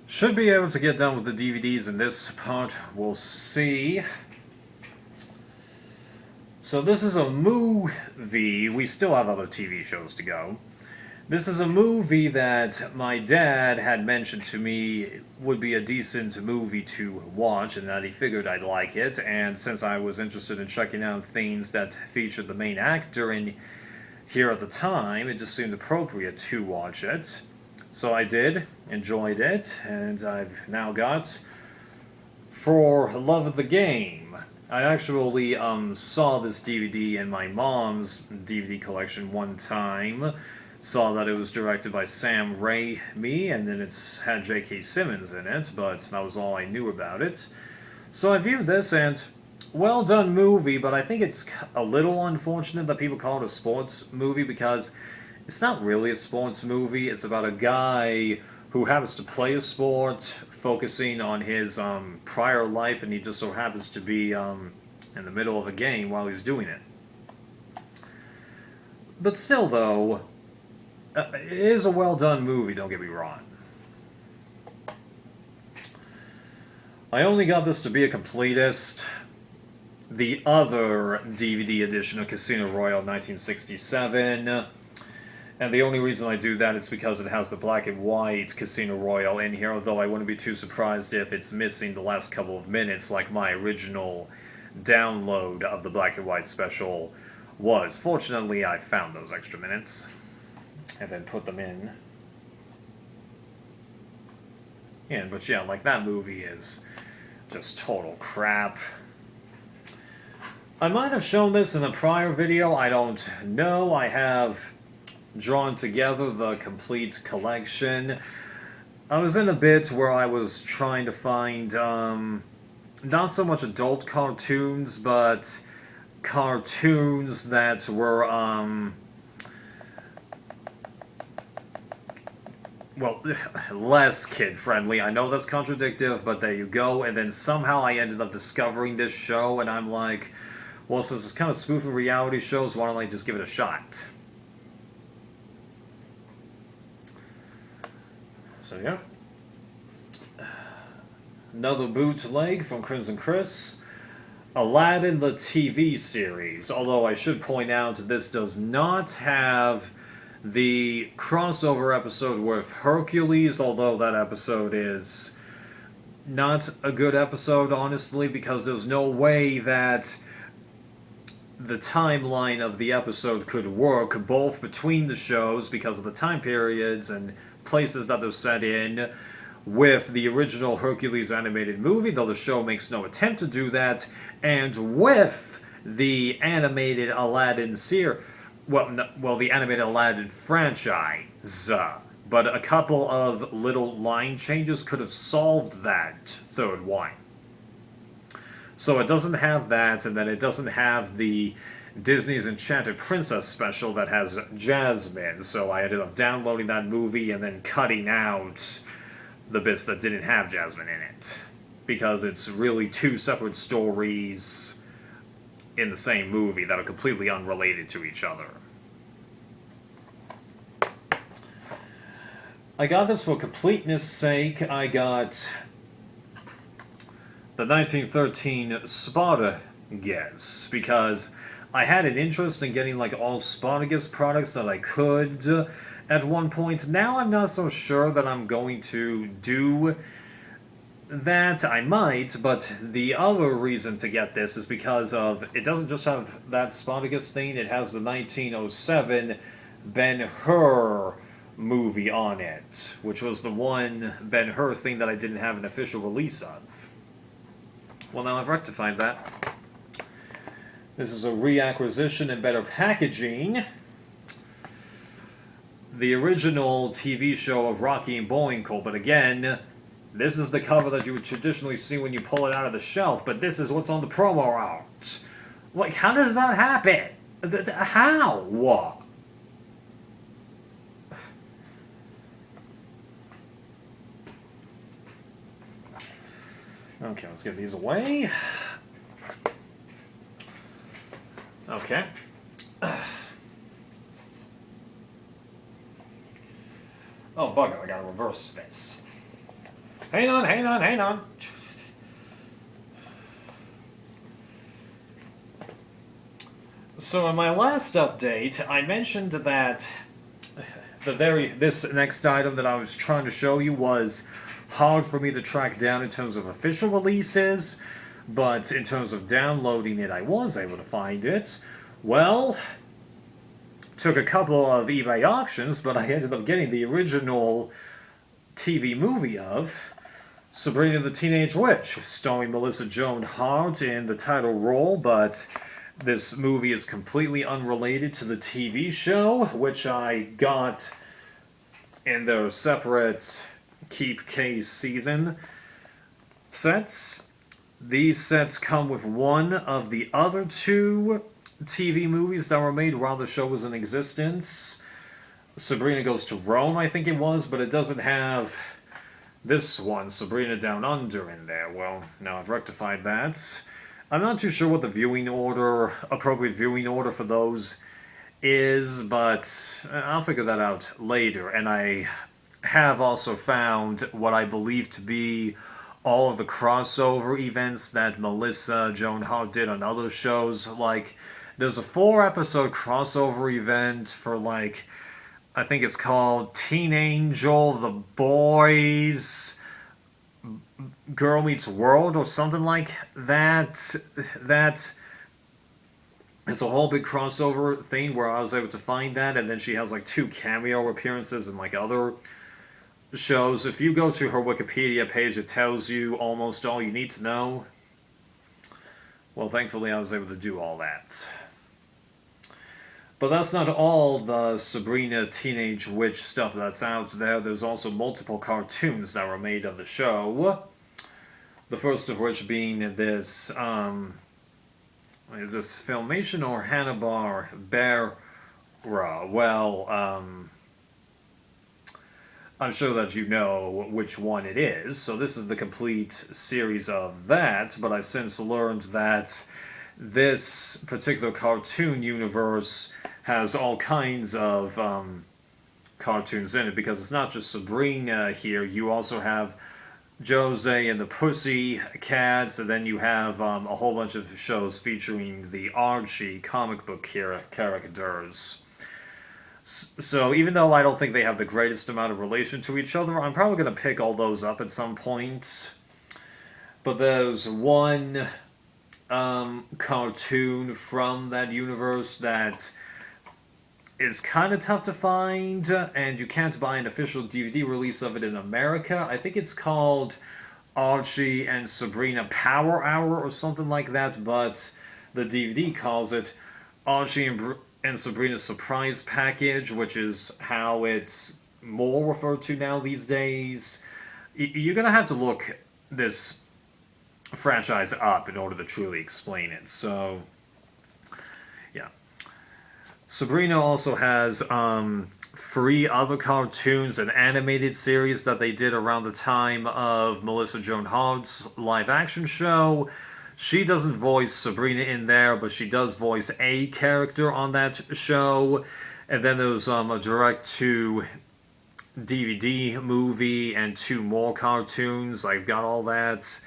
Should be able to get done with the DVDs in this part. We'll see. So this is a movie. We still have other TV shows to go. This is a movie that my dad had mentioned to me would be a decent movie to watch, and that he figured I'd like it. And since I was interested in checking out things that featured the main actor in here at the time, it just seemed appropriate to watch it. So I did, enjoyed it, and I've now got For Love of the Game. I actually saw this DVD in my mom's DVD collection one time. Saw that it was directed by Sam Raimi, and then it's had J.K. Simmons in it, but that was all I knew about it. So I viewed this, and well done movie, but I think it's a little unfortunate that people call it a sports movie, because it's not really a sports movie. It's about a guy who happens to play a sport, focusing on his prior life, and he just so happens to be in the middle of a game while he's doing it. But still, though, it is a well-done movie, don't get me wrong. I only got this to be a completist. The other DVD edition of Casino Royale 1967... And the only reason I do that is because it has the black and white Casino Royale in here, although I wouldn't be too surprised if it's missing the last couple of minutes like my original download of the black and white special was. Fortunately, I found those extra minutes and then put them in. But yeah, like that movie is just total crap. I might have shown this in a prior video, I don't know. I have drawn together the complete collection. I was in a bit where I was trying to find not so much adult cartoons, but cartoons that were well, less kid-friendly. I know that's contradictive, but there you go. And then somehow I ended up discovering this show, and I'm like, well, since it's kind of spoofing reality shows, why don't I just give it a shot? So yeah. Another bootleg from Crimson Chris. Aladdin the TV series. Although I should point out this does not have the crossover episode with Hercules, although that episode is not a good episode, honestly, because there's no way that the timeline of the episode could work both between the shows because of the time periods and places that they're set in with the original Hercules animated movie, though the show makes no attempt to do that, and with the animated Aladdin series, the animated Aladdin franchise. But a couple of little line changes could have solved that third one. So it doesn't have that, and then it doesn't have the Disney's Enchanted Princess special that has Jasmine, so I ended up downloading that movie and then cutting out the bits that didn't have Jasmine in it. Because it's really two separate stories in the same movie that are completely unrelated to each other. I got this for completeness sake. I got the 1913 Spartacus, because I had an interest in getting like all Spartacus products that I could at one point. Now I'm not so sure that I'm going to do that. I might, but the other reason to get this is because of, it doesn't just have that Spartacus thing, it has the 1907 Ben-Hur movie on it, which was the one Ben-Hur thing that I didn't have an official release of. Well, now I've rectified that. This is a reacquisition and better packaging. The original TV show of Rocky and Bullwinkle, but again, this is the cover that you would traditionally see when you pull it out of the shelf, but this is what's on the promo art. Like, how does that happen? How? What? Okay, let's get these away. Okay. Oh, bugger, I gotta reverse this. hang on. So in my last update, I mentioned that this next item that I was trying to show you was hard for me to track down in terms of official releases, but in terms of downloading it, I was able to find it. Well, took a couple of eBay auctions, but I ended up getting the original TV movie of Sabrina the Teenage Witch, starring Melissa Joan Hart in the title role, but this movie is completely unrelated to the TV show, which I got in their separate Keep Case season sets. These sets come with one of the other two TV movies that were made while the show was in existence. Sabrina Goes to Rome, I think it was, but it doesn't have this one, Sabrina Down Under, in there. Well, now I've rectified that. I'm not too sure what the appropriate viewing order for those is, but I'll figure that out later. And I have also found what I believe to be all of the crossover events that Melissa Joan Hart did on other shows. Like, there's a 4-episode crossover event for, like, I think it's called Teen Angel, The Boys, Girl Meets World, or something like that. It's a whole big crossover thing where I was able to find that, and then she has like 2 cameo appearances in like other shows. If you go to her Wikipedia page, it tells you almost all you need to know. Well, thankfully I was able to do all that. But that's not all the Sabrina Teenage Witch stuff that's out there. There's also multiple cartoons that were made of the show. The first of which being this, is this Filmation or Hanna-Barbera? Well, I'm sure that you know which one it is. So this is the complete series of that, but I've since learned that this particular cartoon universe has all kinds of cartoons in it, because it's not just Sabrina here. You also have Jose and the Pussy Cats, and then you have a whole bunch of shows featuring the Archie comic book characters. So even though I don't think they have the greatest amount of relation to each other, I'm probably going to pick all those up at some point. But there's one cartoon from that universe that is kind of tough to find, and you can't buy an official DVD release of it in America. I think it's called Archie and Sabrina Power Hour or something like that, but the DVD calls it Archie and Sabrina's Surprise Package, which is how it's more referred to now these days. You're going to have to look this franchise up in order to truly explain it. So, yeah. Sabrina also has 3 other cartoons and animated series that they did around the time of Melissa Joan Hart's live-action show. She doesn't voice Sabrina in there, but she does voice a character on that show. And then there's a direct-to-DVD movie and 2 more cartoons. I've got all that.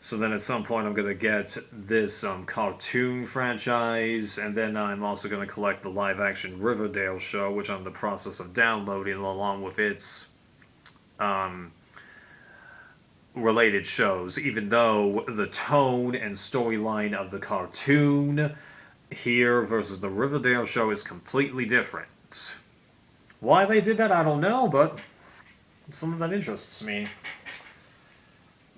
So then at some point I'm going to get this cartoon franchise, and then I'm also going to collect the live-action Riverdale show, which I'm in the process of downloading along with its related shows, even though the tone and storyline of the cartoon here versus the Riverdale show is completely different. Why they did that, I don't know, but it's something that interests me.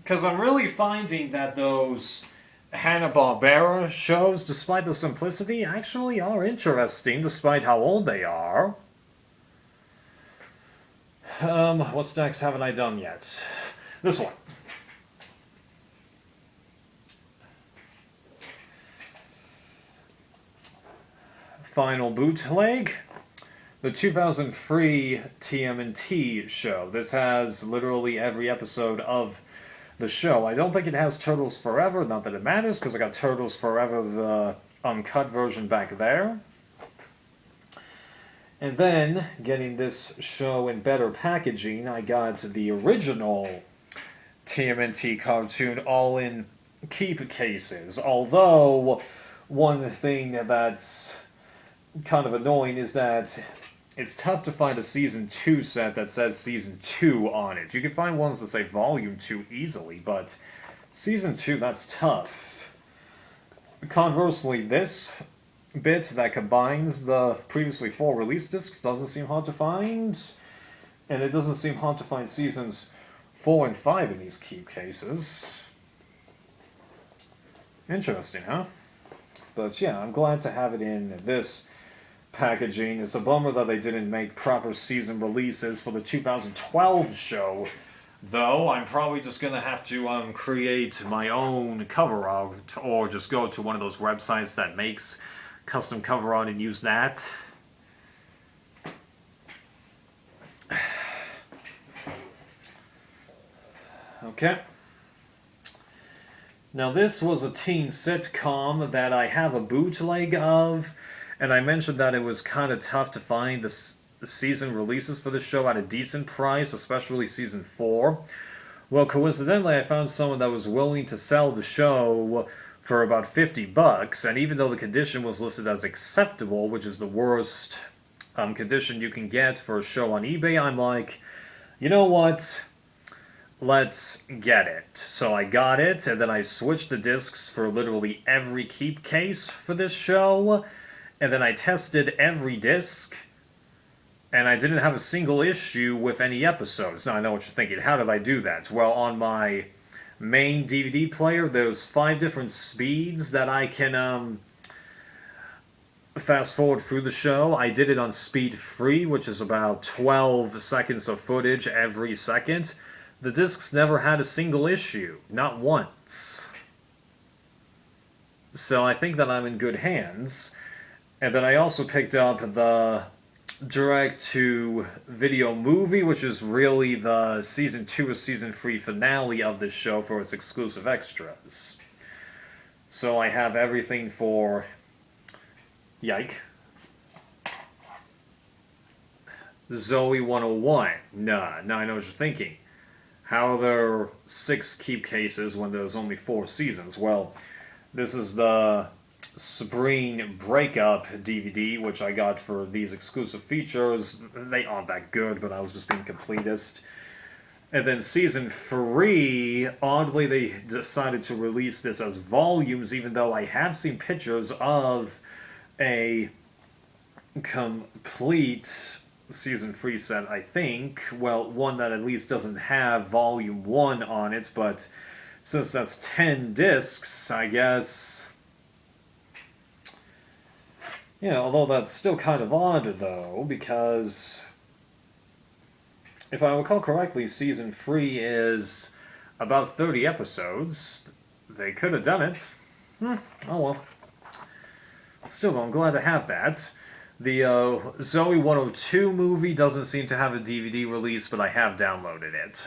Because I'm really finding that those Hanna-Barbera shows, despite their simplicity, actually are interesting, despite how old they are. What stacks haven't I done yet? This one. Final bootleg. The 2003 TMNT show. This has literally every episode of the show. I don't think it has Turtles Forever, not that it matters, because I got Turtles Forever, the uncut version back there. And then, getting this show in better packaging, I got the original TMNT cartoon all in keep cases. Although, one thing that's kind of annoying is that it's tough to find a Season 2 set that says Season 2 on it. You can find ones that say Volume 2 easily, but Season 2, that's tough. Conversely, this bit that combines the previously 4 release discs doesn't seem hard to find, and it doesn't seem hard to find Seasons 4 and 5 in these keep cases. Interesting, huh? But yeah, I'm glad to have it in this packaging. It's a bummer that they didn't make proper season releases for the 2012 show, though. I'm probably just gonna have to create my own cover art, or just go to one of those websites that makes custom cover art and use that. Okay. Now this was a teen sitcom that I have a bootleg of, and I mentioned that it was kind of tough to find the season releases for the show at a decent price, especially Season 4. Well, coincidentally, I found someone that was willing to sell the show for about $50, and even though the condition was listed as acceptable, which is the worst condition you can get for a show on eBay, I'm like, you know what? Let's get it. So I got it, and then I switched the discs for literally every keep case for this show, and then I tested every disc, and I didn't have a single issue with any episodes. Now I know what you're thinking, how did I do that? Well, on my main DVD player, there's 5 different speeds that I can fast forward through the show. I did it on speed 3, which is about 12 seconds of footage every second. The discs never had a single issue, not once. So I think that I'm in good hands. And then I also picked up the direct-to-video movie, which is really the Season 2 or Season 3 finale of this show for its exclusive extras. So I have everything for... Yike. Zoe 101. Nah, now I know what you're thinking. How are there 6 keep cases when there's only 4 seasons? Well, this is the Spring Breakup DVD, which I got for these exclusive features. They aren't that good, but I was just being completist. And then Season 3, oddly they decided to release this as volumes, even though I have seen pictures of a complete Season 3 set, I think. Well, one that at least doesn't have Volume 1 on it, but since that's 10 discs, I guess... Yeah, although that's still kind of odd, though, because... if I recall correctly, Season 3 is about 30 episodes. They could have done it. Oh well. Still, I'm glad to have that. The Zoe 102 movie doesn't seem to have a DVD release, but I have downloaded it.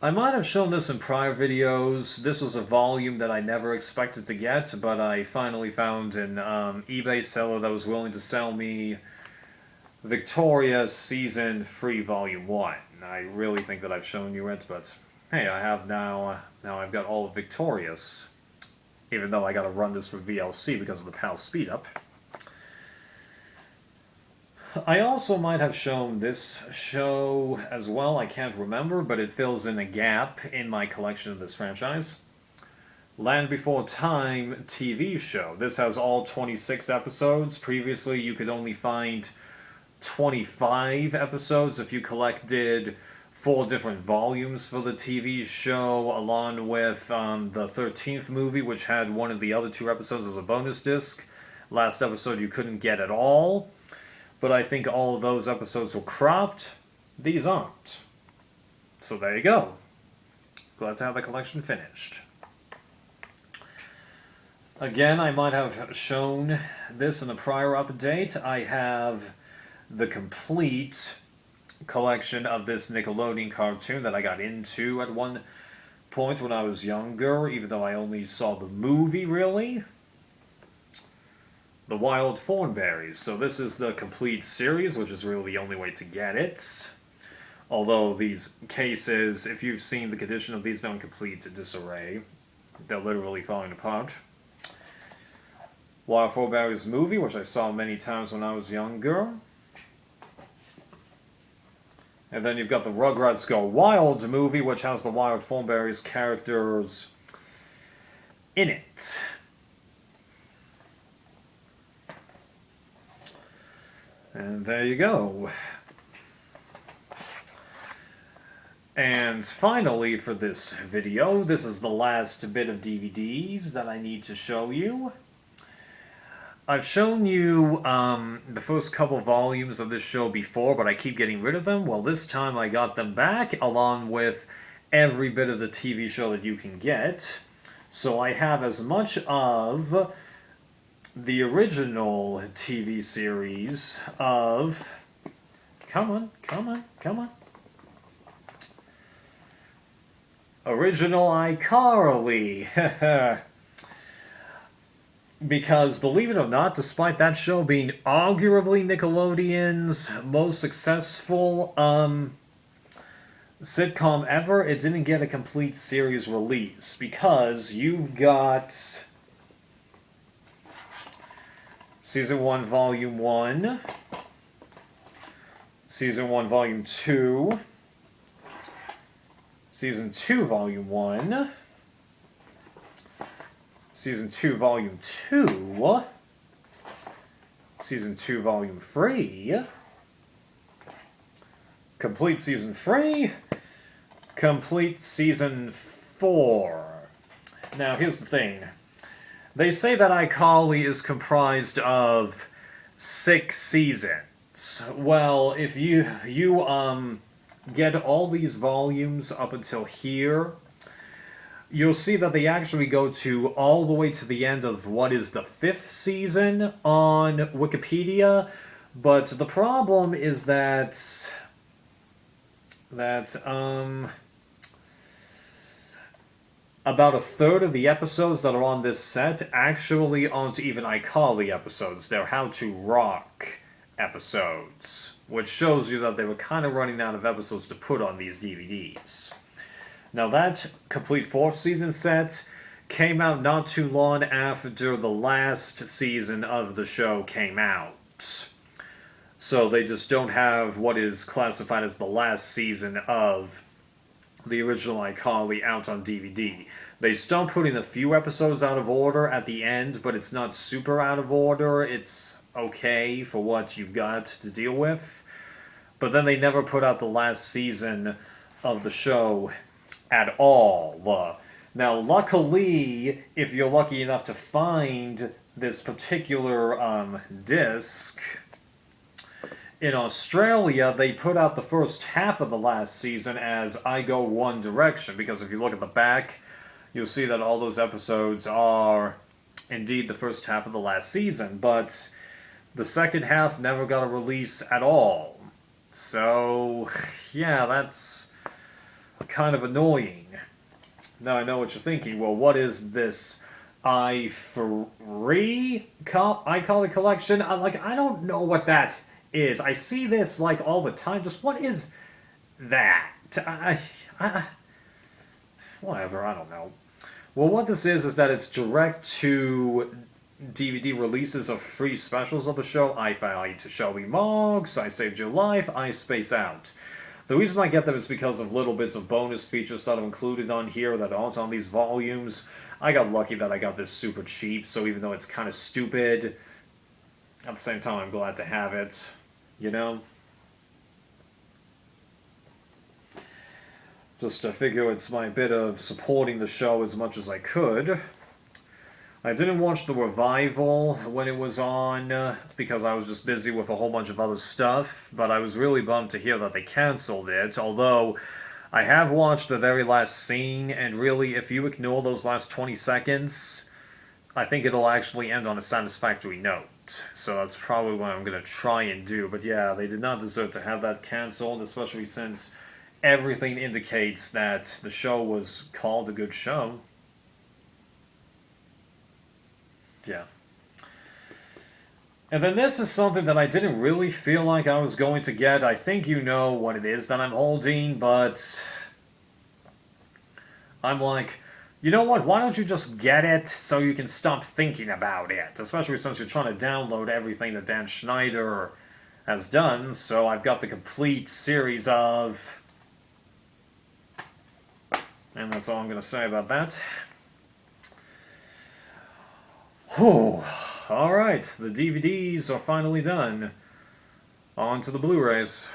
I might have shown this in prior videos. This was a volume that I never expected to get, but I finally found an eBay seller that was willing to sell me Victoria Season 3 Volume 1. I really think that I've shown you it, but hey, I have now I've got all of Victoria's. Even though I gotta run this for VLC because of the PAL speed up. I also might have shown this show as well, I can't remember, but it fills in a gap in my collection of this franchise. Land Before Time TV show. This has all 26 episodes. Previously, you could only find 25 episodes if you collected 4 different volumes for the TV show, along with the 13th movie, which had one of the other 2 episodes as a bonus disc. Last episode you couldn't get at all, but I think all of those episodes were cropped. These aren't. So there you go. Glad to have the collection finished. Again, I might have shown this in a prior update. I have the complete collection of this Nickelodeon cartoon that I got into at one point when I was younger, even though I only saw the movie, really. The Wild Thornberrys. So this is the complete series, which is really the only way to get it. Although these cases, if you've seen the condition of these, they're in complete disarray. They're literally falling apart. Wild Thornberrys movie, which I saw many times when I was younger. And then you've got the Rugrats Go Wild movie, which has the Wild Thornberrys characters in it. And there you go. And finally, for this video, this is the last bit of DVDs that I need to show you. I've shown you the first couple volumes of this show before, but I keep getting rid of them. Well, this time I got them back, along with every bit of the TV show that you can get. So I have as much of the original TV series of... Come on, come on, come on. Original iCarly. Because, believe it or not, despite that show being arguably Nickelodeon's most successful sitcom ever, it didn't get a complete series release. Because you've got Season 1, Volume 1, Season 1, Volume 2, Season 2, Volume 1, Season 2, Volume 2, Season 2, Volume 3, complete Season 3, complete Season 4. Now, here's the thing. They say that iCarly is comprised of 6 seasons. Well, if you get all these volumes up until here, you'll see that they actually go to all the way to the end of what is the 5th season on Wikipedia, but the problem is that about a third of the episodes that are on this set actually aren't even iCarly episodes. They're How to Rock episodes, which shows you that they were kind of running out of episodes to put on these DVDs. Now that complete 4th season set came out not too long after the last season of the show came out. So they just don't have what is classified as the last season of the original iCarly out on DVD. They start putting a few episodes out of order at the end, but it's not super out of order. It's okay for what you've got to deal with. But then they never put out the last season of the show at all. Now, luckily, if you're lucky enough to find this particular disc, in Australia, they put out the first half of the last season as I Go One Direction, because if you look at the back, you'll see that all those episodes are indeed the first half of the last season, but the second half never got a release at all. So, yeah, that's kind of annoying. Now I know what you're thinking. Well, what is this iCarly collection? I don't know what that is. I see this all the time. Just what is that? Whatever. I don't know. Well, what this is that it's direct to DVD releases of free specials of the show. I Fight Shelby Moggs, I Saved Your Life, I Space Out. The reason I get them is because of little bits of bonus features that are included on here that aren't on these volumes. I got lucky that I got this super cheap, so even though it's kind of stupid, at the same time I'm glad to have it, you know? Just to figure it's my bit of supporting the show as much as I could. I didn't watch the revival when it was on because I was just busy with a whole bunch of other stuff, but I was really bummed to hear that they canceled it, although I have watched the very last scene, and really, if you ignore those last 20 seconds, I think it'll actually end on a satisfactory note. So that's probably what I'm going to try and do, but yeah, they did not deserve to have that canceled, especially since everything indicates that the show was called a good show. Yeah. And then this is something that I didn't really feel like I was going to get. I think you know what it is that I'm holding, but I'm like, you know what, why don't you just get it so you can stop thinking about it? Especially since you're trying to download everything that Dan Schneider has done, so I've got the complete series of... And that's all I'm going to say about that. Whew. Alright, the DVDs are finally done. On to the Blu-rays.